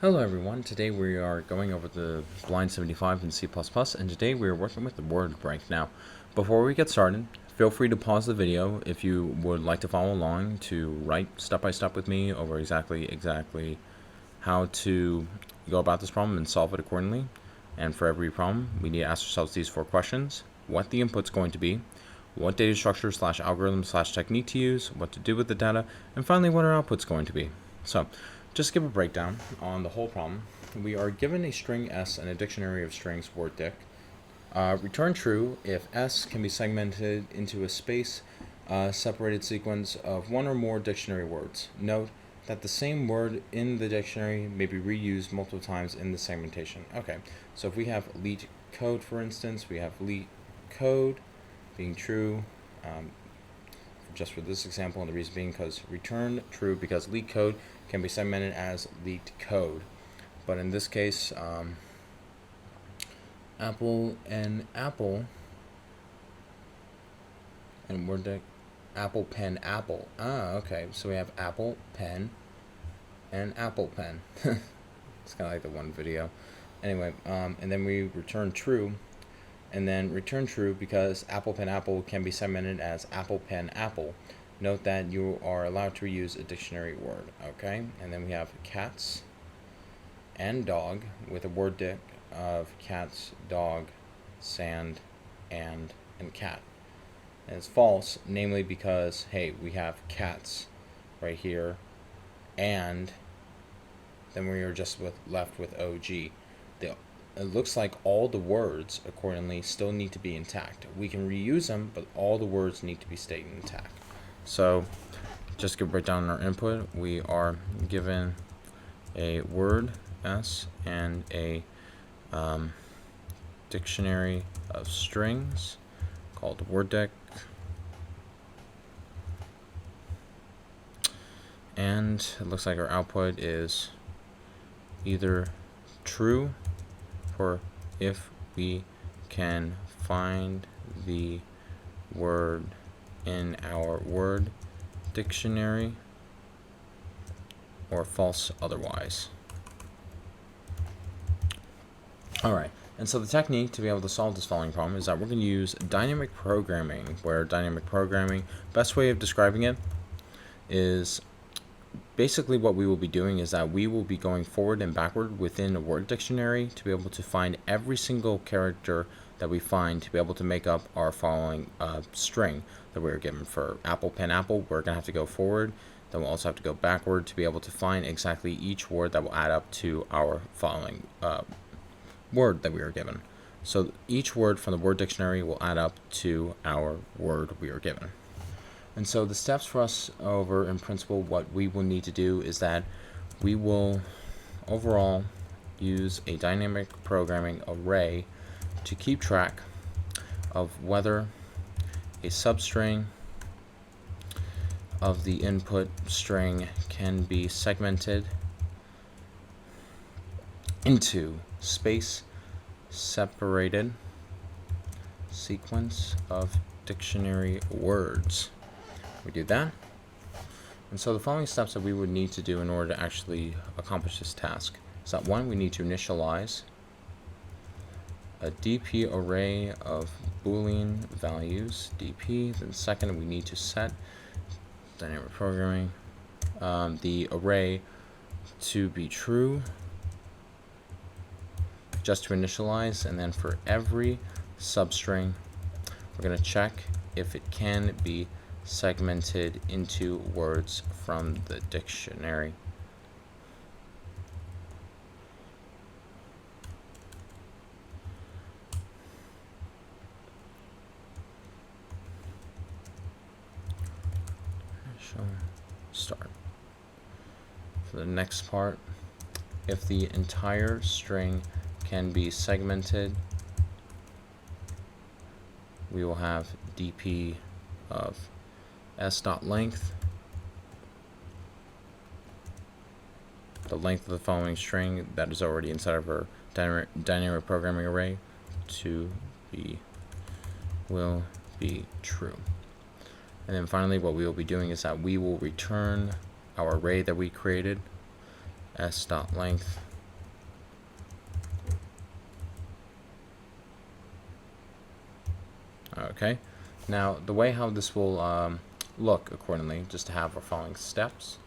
Hello everyone, today we are going over the blind 75 in C++, and today we are working with the word break. Now, before we get started, feel free to pause the video if you would like to follow along to write step by step with me over exactly how to go about this problem and solve it accordingly. And for every problem, we need to ask ourselves these 4 questions: what the input's going to be, what data structure / algorithm / technique to use, what to do with the data, and finally what our output's going to be. So, just to give a breakdown on the whole problem, we are given a string S and a dictionary of strings word dict. Return true if S can be segmented into a space separated sequence of one or more dictionary words. Note that the same word in the dictionary may be reused multiple times in the segmentation. Okay, so if we have Leetcode, for instance, we have Leetcode being true, just for this example, and the reason being because return true because Leetcode can be segmented as Leetcode. But in this case, apple and word dict, apple pen apple. Okay, so we have apple pen and apple pen. It's kind of like the one video. Anyway, and then we return true, and then return true because apple pen apple can be segmented as apple pen apple. Note that you are allowed to reuse a dictionary word. Okay, and then we have cats and dog with a word dict of cats, dog, sand, and cat. And it's false, namely because, hey, we have cats right here, and then we are just left with OG. It looks like all the words, accordingly, still need to be intact. We can reuse them, but all the words need to be stayed intact. So, just to break down our input, we are given a word S and a dictionary of strings called word dict, and it looks like our output is either true for if we can find the word in our word dictionary, or false otherwise. Alright, and so the technique to be able to solve this following problem is that we're going to use dynamic programming, where dynamic programming, best way of describing it is basically what we will be doing is that we will be going forward and backward within a word dictionary to be able to find every single character that we find to be able to make up our following string that we were given. For apple, pen, apple, we're going to have to go forward. Then we'll also have to go backward to be able to find exactly each word that will add up to our following word that we are given. So each word from the word dictionary will add up to our word we are given. And so the steps for us over in principle, what we will need to do is that we will overall use a dynamic programming array to keep track of whether a substring of the input string can be segmented into space separated sequence of dictionary words. We do that. And so the following steps that we would need to do in order to actually accomplish this task is that 1, we need to initialize a DP array of Boolean values, DP. Then second, we need to set dynamic programming the array to be true, just to initialize, and then for every substring, we're going to check if it can be segmented into words from the dictionary. Start. For the next part, if the entire string can be segmented, we will have DP of s.length, the length of the following string that is already inside of our dynamic programming array, will be true. And then finally, what we will be doing is that we will return our array that we created, s.length Okay, now the way how this will look accordingly, just to have our following steps.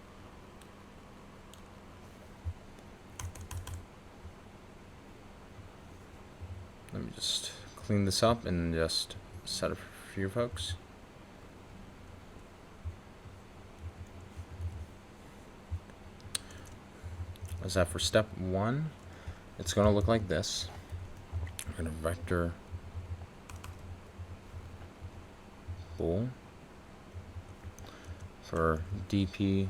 Let me just clean this up and just set it for you folks. As that for step 1, it's going to look like this. I'm going to vector bool for dp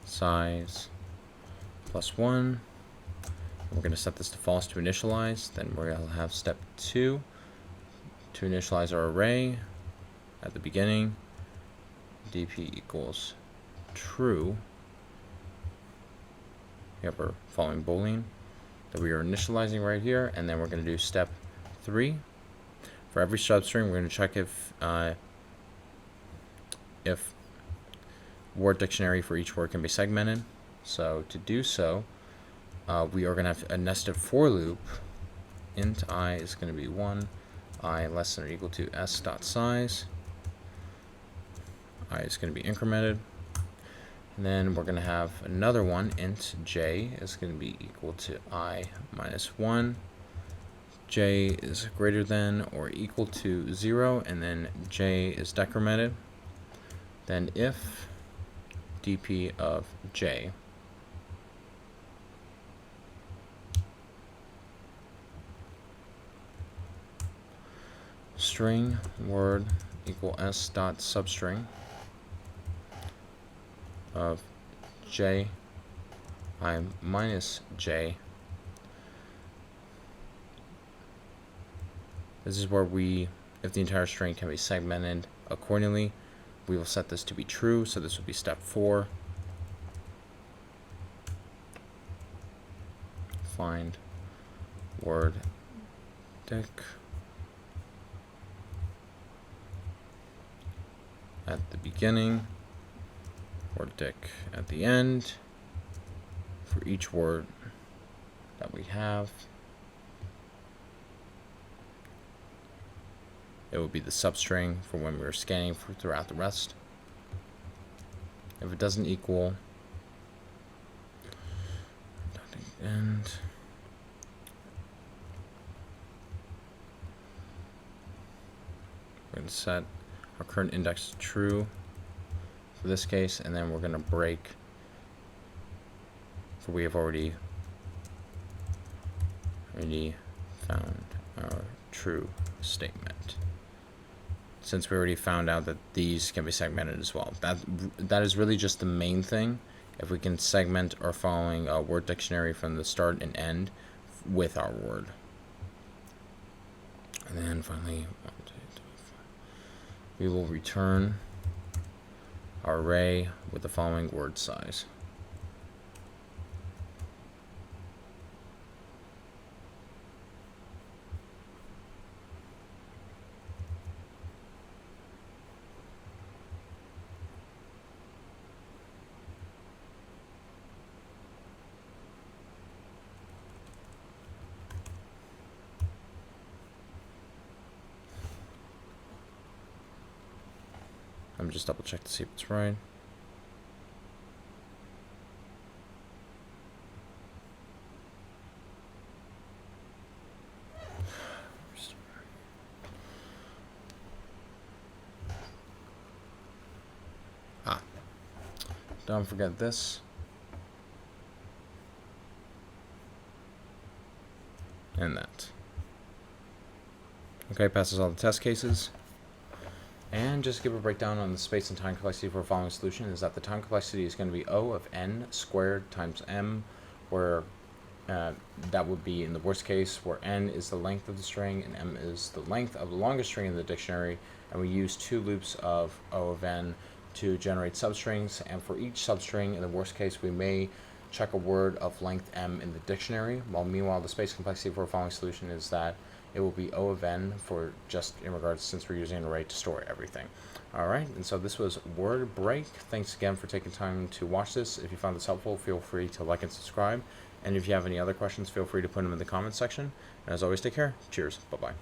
size +1. We're going to set this to false to initialize. Then we're going to have step 2 to initialize our array at the beginning. dp equals true. We have our following boolean that we are initializing right here, and then we're going to do step 3. For every substring, we're going to check if word dictionary for each word can be segmented. So to do so, we are going to have a nested for loop. Int I is going to be 1, I less than or equal to s.size. I is going to be incremented. And then we're going to have another one, int j is going to be equal to I minus 1. J is greater than or equal to 0, and then j is decremented. Then if dp of j string word equal s dot substring of j I minus j. This is where if the entire string can be segmented accordingly, we will set this to be true. So this would be step 4. Find word dic at the beginning, word dic at the end for each word that we have. It will be the substring for when we're scanning throughout the rest. If it doesn't equal, end. We're going to set our current index to true for this case, and then we're going to break for we have already found our true statement. Since we already found out that these can be segmented as well. That is really just the main thing. If we can segment our following word dictionary from the start and end with our word. And then finally, we will return our array with the following word size. Let me just double check to see if it's right. Don't forget this. And that. Okay, passes all the test cases. And just give a breakdown on the space and time complexity for a following solution is that the time complexity is going to be O of n squared times m, where that would be in the worst case where n is the length of the string and m is the length of the longest string in the dictionary, and we use 2 loops of O of n to generate substrings, and for each substring in the worst case we may check a word of length m in the dictionary, while meanwhile the space complexity for a following solution is that it will be O of n for just in regards, since we're using an array to store everything. Alright, and so this was Word Break. Thanks again for taking time to watch this. If you found this helpful, feel free to like and subscribe. And if you have any other questions, feel free to put them in the comments section. And as always, take care. Cheers. Bye-bye.